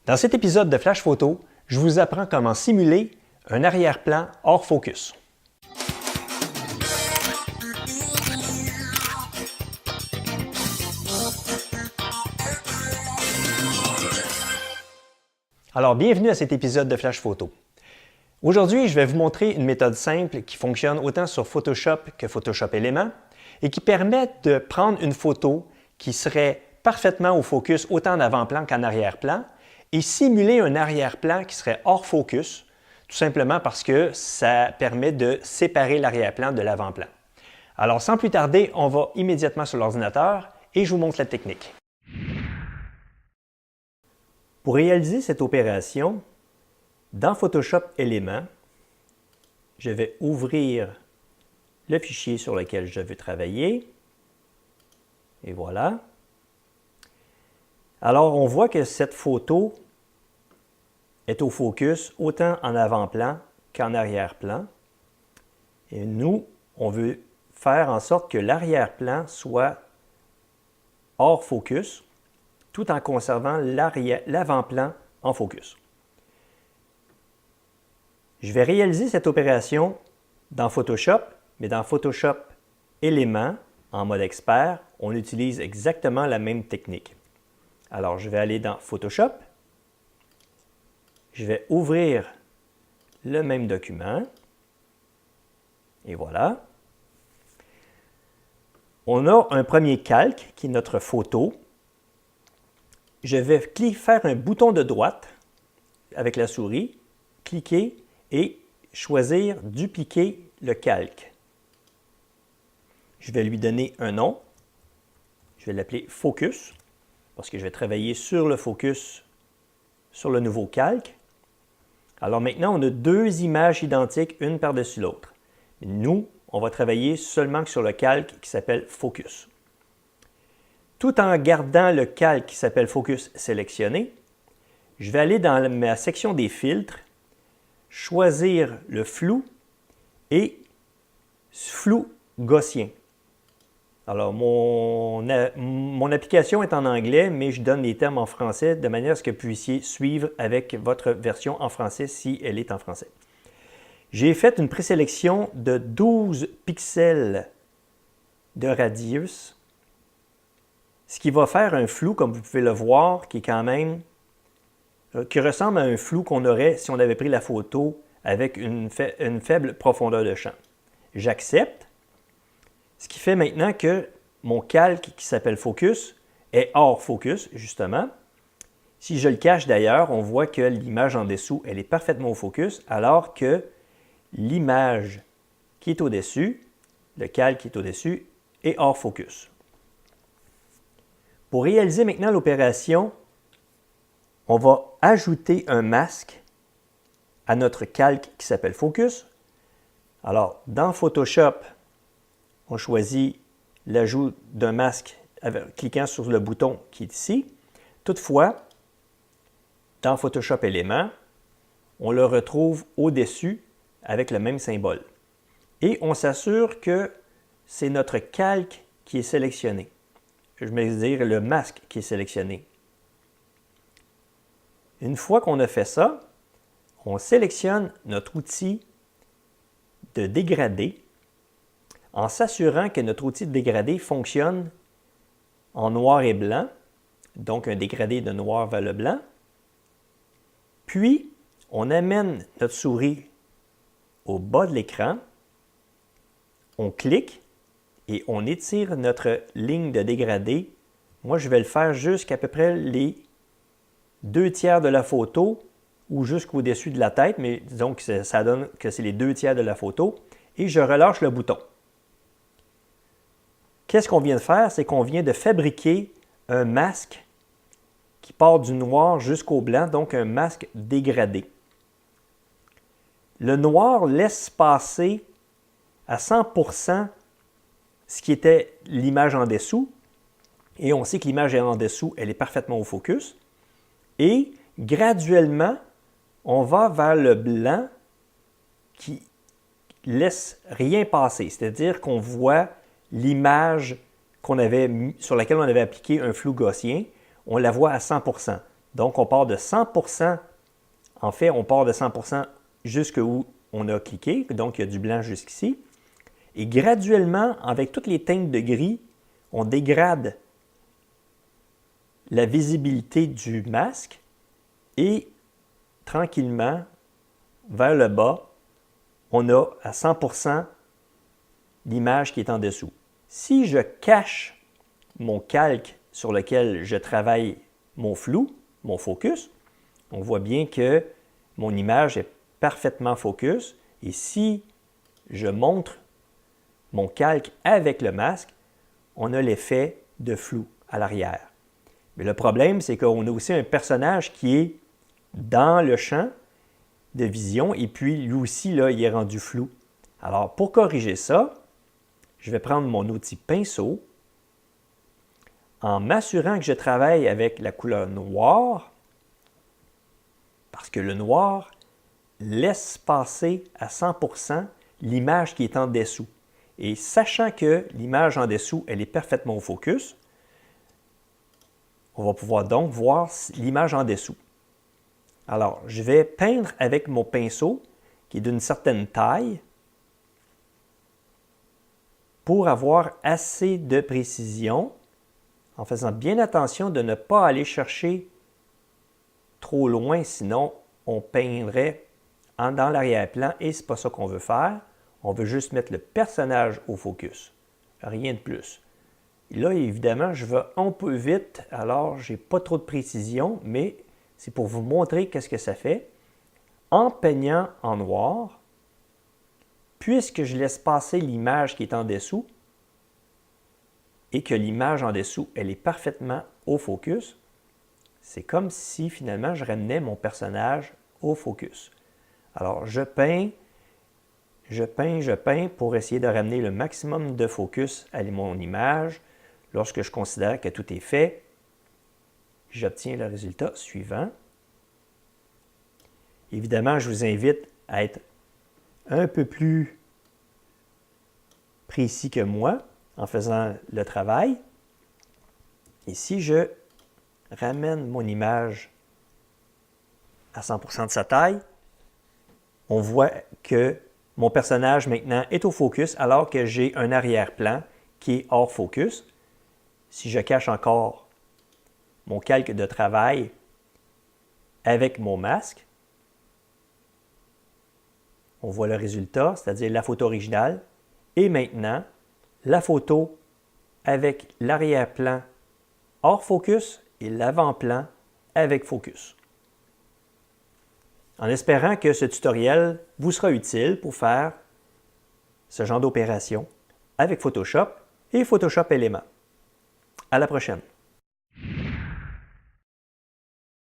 Dans cet épisode de Flash Photo, je vous apprends comment simuler un arrière-plan hors focus. Alors, bienvenue à cet épisode de Flash Photo. Aujourd'hui, je vais vous montrer une méthode simple qui fonctionne autant sur Photoshop que Photoshop Éléments et qui permet de prendre une photo qui serait parfaitement au focus autant en avant-plan qu'en arrière-plan et simuler un arrière-plan qui serait hors focus, tout simplement parce que ça permet de séparer l'arrière-plan de l'avant-plan. Alors, sans plus tarder, on va immédiatement sur l'ordinateur et je vous montre la technique. Pour réaliser cette opération, dans Photoshop Éléments, je vais ouvrir le fichier sur lequel je veux travailler. Et voilà. Alors, on voit que cette photo est au focus autant en avant-plan qu'en arrière-plan. Et nous, on veut faire en sorte que l'arrière-plan soit hors focus, tout en conservant l'avant-plan en focus. Je vais réaliser cette opération dans Photoshop, mais dans Photoshop Éléments, en mode expert, on utilise exactement la même technique. Alors, je vais aller dans Photoshop. Je vais ouvrir le même document. Et voilà. On a un premier calque qui est notre photo. Je vais faire un bouton de droite avec la souris, cliquer et choisir « Dupliquer le calque ». Je vais lui donner un nom. Je vais l'appeler « Focus » parce que je vais travailler sur le focus sur le nouveau calque. Alors maintenant, on a deux images identiques, une par-dessus l'autre. Nous, on va travailler seulement sur le calque qui s'appelle « Focus ». Tout en gardant le calque qui s'appelle « Focus » sélectionné, je vais aller dans ma section des filtres, choisir le flou et flou gaussien. Alors, mon application est en anglais, mais je donne les termes en français de manière à ce que vous puissiez suivre avec votre version en français si elle est en français. J'ai fait une présélection de 12 pixels de radius, ce qui va faire un flou, comme vous pouvez le voir, qui est quand même qui ressemble à un flou qu'on aurait si on avait pris la photo avec une faible profondeur de champ. J'accepte, ce qui fait maintenant que mon calque qui s'appelle Focus est hors focus, justement. Si je le cache d'ailleurs, on voit que l'image en dessous, elle est parfaitement au focus, alors que l'image qui est au-dessus, le calque qui est au-dessus, est hors focus. Pour réaliser maintenant l'opération, on va ajouter un masque à notre calque qui s'appelle Focus. Alors, dans Photoshop, on choisit l'ajout d'un masque en cliquant sur le bouton qui est ici. Toutefois, dans Photoshop Éléments, on le retrouve au-dessus avec le même symbole. Et on s'assure que c'est notre calque qui est sélectionné. Je veux dire le masque qui est sélectionné. Une fois qu'on a fait ça, on sélectionne notre outil de dégradé en s'assurant que notre outil de dégradé fonctionne en noir et blanc, donc un dégradé de noir vers le blanc. Puis, on amène notre souris au bas de l'écran, on clique et on étire notre ligne de dégradé. Moi, je vais le faire jusqu'à peu près les 2/3 de la photo ou jusqu'au-dessus de la tête, mais disons que ça donne que c'est les 2/3 de la photo, et je relâche le bouton. Qu'est-ce qu'on vient de faire? C'est qu'on vient de fabriquer un masque qui part du noir jusqu'au blanc, donc un masque dégradé. Le noir laisse passer à 100% ce qui était l'image en dessous, et on sait que l'image en dessous, elle est parfaitement au focus. Et graduellement, on va vers le blanc qui laisse rien passer, c'est-à-dire qu'on voit l'image sur laquelle on avait appliqué un flou gaussien, on la voit à 100%. Donc, on part de 100%. En fait, on part de 100% jusqu'où on a cliqué. Donc, il y a du blanc jusqu'ici. Et graduellement, avec toutes les teintes de gris, on dégrade la visibilité du masque et tranquillement, vers le bas, on a à 100% l'image qui est en dessous. Si je cache mon calque sur lequel je travaille mon flou, mon focus, on voit bien que mon image est parfaitement focus. Et si je montre mon calque avec le masque, on a l'effet de flou à l'arrière. Mais le problème, c'est qu'on a aussi un personnage qui est dans le champ de vision et puis lui aussi, là, il est rendu flou. Alors, pour corriger ça, je vais prendre mon outil pinceau en m'assurant que je travaille avec la couleur noire parce que le noir laisse passer à 100% l'image qui est en dessous. Et sachant que l'image en dessous, elle est parfaitement au focus, on va pouvoir donc voir l'image en dessous. Alors, je vais peindre avec mon pinceau qui est d'une certaine taille pour avoir assez de précision en faisant bien attention de ne pas aller chercher trop loin, sinon on peindrait dans l'arrière-plan et ce n'est pas ça qu'on veut faire. On veut juste mettre le personnage au focus, rien de plus. Et là, évidemment, je vais un peu vite, alors je n'ai pas trop de précision, mais c'est pour vous montrer qu'est-ce que ça fait. En peignant en noir, puisque je laisse passer l'image qui est en dessous et que l'image en dessous, elle est parfaitement au focus, c'est comme si finalement je ramenais mon personnage au focus. Alors, je peins pour essayer de ramener le maximum de focus à mon image. Lorsque je considère que tout est fait, j'obtiens le résultat suivant. Évidemment, je vous invite à être un peu plus précis que moi en faisant le travail. Et si je ramène mon image à 100% de sa taille, on voit que mon personnage maintenant est au focus alors que j'ai un arrière-plan qui est hors focus. Si je cache encore mon calque de travail avec mon masque, on voit le résultat, c'est-à-dire la photo originale, et maintenant la photo avec l'arrière-plan hors focus et l'avant-plan avec focus. En espérant que ce tutoriel vous sera utile pour faire ce genre d'opération avec Photoshop et Photoshop Éléments. À la prochaine!